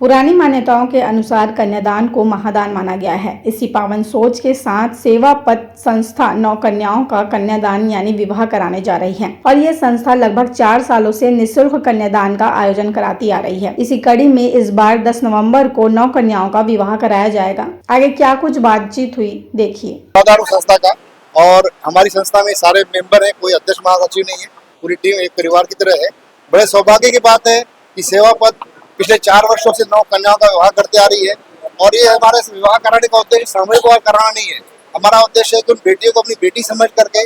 पुरानी मान्यताओं के अनुसार कन्यादान को महादान माना गया है। इसी पावन सोच के साथ सेवा पथ संस्था 9 कन्याओं का कन्यादान यानी विवाह कराने जा रही है और ये संस्था लगभग 4 सालों से निःशुल्क कन्यादान का आयोजन कराती आ रही है। इसी कड़ी में इस बार 10 नवंबर को 9 कन्याओं का विवाह कराया जाएगा। आगे क्या कुछ बातचीत हुई, देखिए। संस्था का और हमारी संस्था में सारे मेंबर हैं, कोई अध्यक्ष महासचिव नहीं है, पूरी टीम एक परिवार की तरह है। बड़े सौभाग्य की बात है कि सेवा पथ पिछले 4 वर्षों से 9 कन्याओं का विवाह करते आ रही है और ये हमारे विवाह कराने का उद्देश्य सामूहिक विवाह कराना नहीं है। हमारा उद्देश्य है कि उन बेटियों को अपनी बेटी समझ करके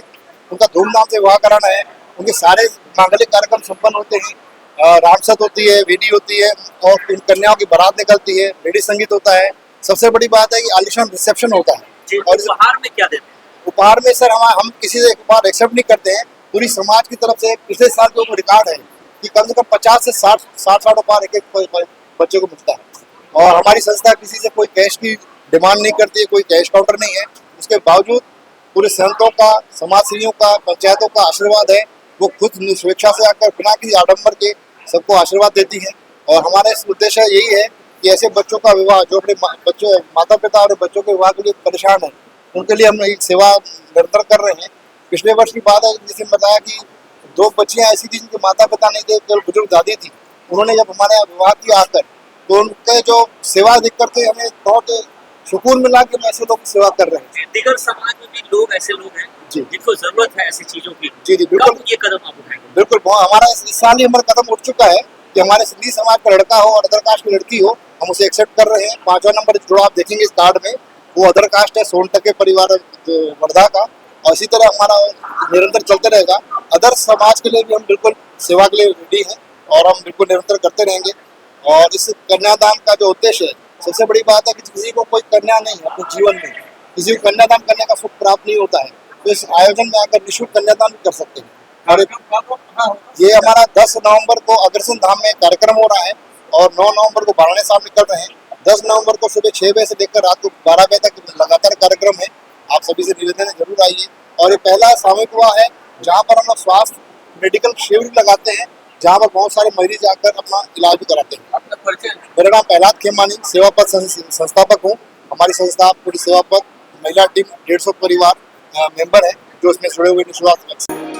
उनका धूमधाम से विवाह कराना है। उनके सारे मांगलिक कार्यक्रम संपन्न होते हैं, रामसत होती है, वेदी होती है और उन कन्याओं की बारात निकलती है, लेडी संगीत होता है। सबसे बड़ी बात है कि आलिशान रिसेप्शन होता है। और उपहार में क्या देते हैं? उपहार में सर हम किसी से उपहार एक्सेप्ट नहीं करते हैं। पूरी समाज की तरफ से पिछले साल जो रिकॉर्ड है कि कम से कम 50 से 60 उपहार एक बच्चे को मिलता है और हमारी संस्था किसी से कोई कैश की डिमांड नहीं करती है, कोई कैश काउंटर नहीं है। उसके बावजूद पूरे संतों का, समाजसेवियों का, पंचायतों का आशीर्वाद है। वो खुद स्वेच्छा से आकर बिना किसी आडंबर के सबको आशीर्वाद देती है और हमारा उद्देश्य यही है कि ऐसे बच्चों का विवाह जो अपने बच्चों माता पिता और बच्चों के विवाह के लिए परेशान है, उनके लिए हम एक सेवा निरंतर कर रहे हैं। पिछले वर्ष की बात है, जैसे बताया कि 2 बच्चियां ऐसी थी जिनके माता पिता नहीं थे, केवल बुजुर्ग दादी थी। उन्होंने जब हमारे यहाँ विवाह किया आकर तो उनके जो सेवा देख करके हमें बहुत सुकून मिला कि हम ऐसे लोग सेवा कर रहे हैं। दिगर समाज में भी लोग ऐसे लोग हैं जिनको जरूरत है ऐसी चीजों की। जी बिल्कुल, ये कदम आप उठाएंगे? बिल्कुल, हमारा इस साल ही हमारा कदम उठ चुका है कि हमारे सिंधी समाज का लड़का हो और अदर कास्ट की लड़की हो, हम उसे एक्सेप्ट कर रहे हैं। 5वां नंबर जो आप देखेंगे इस कार्ड में वो अदर कास्ट है, सोनटके परिवार वर्धा का, और इसी तरह हमारा निरंतर चलते रहेगा। अदर समाज के लिए भी हम बिल्कुल सेवा के लिए रेडी हैं और हम बिल्कुल निरंतर करते रहेंगे। और इस कन्यादान का जो उद्देश्य है, सबसे बड़ी बात है कि किसी को कोई कन्या नहीं है अपने जीवन में, किसी को कन्यादान करने का सुख प्राप्त नहीं होता है, तो इस आयोजन में आकर निःशुल्क कन्यादान भी कर सकते हैं। और ये हमारा 10 नवंबर को अग्रसेन धाम में कार्यक्रम हो रहा है और 9 नवंबर को वाराणसी साहब निकल रहे हैं। 10 नवंबर को सुबह 6 बजे से लेकर रात को 12 बजे तक लगातार कार्यक्रम है। आप सभी से निवेदन है, जरूर आइए। और ये पहला सामूहिक विवाह है जहाँ पर हम लोग स्वास्थ्य मेडिकल शिविर लगाते हैं, जहाँ पर बहुत सारे मरीज आकर अपना इलाज भी कराते हैं। मेरा नाम प्रहलाद खेमानी, सेवा पथ संस्थापक हूँ। हमारी संस्था पूरी सेवा पथ महिला टीम 150 परिवार मेंबर है जो इसमें जुड़े हुए निःशुल्क।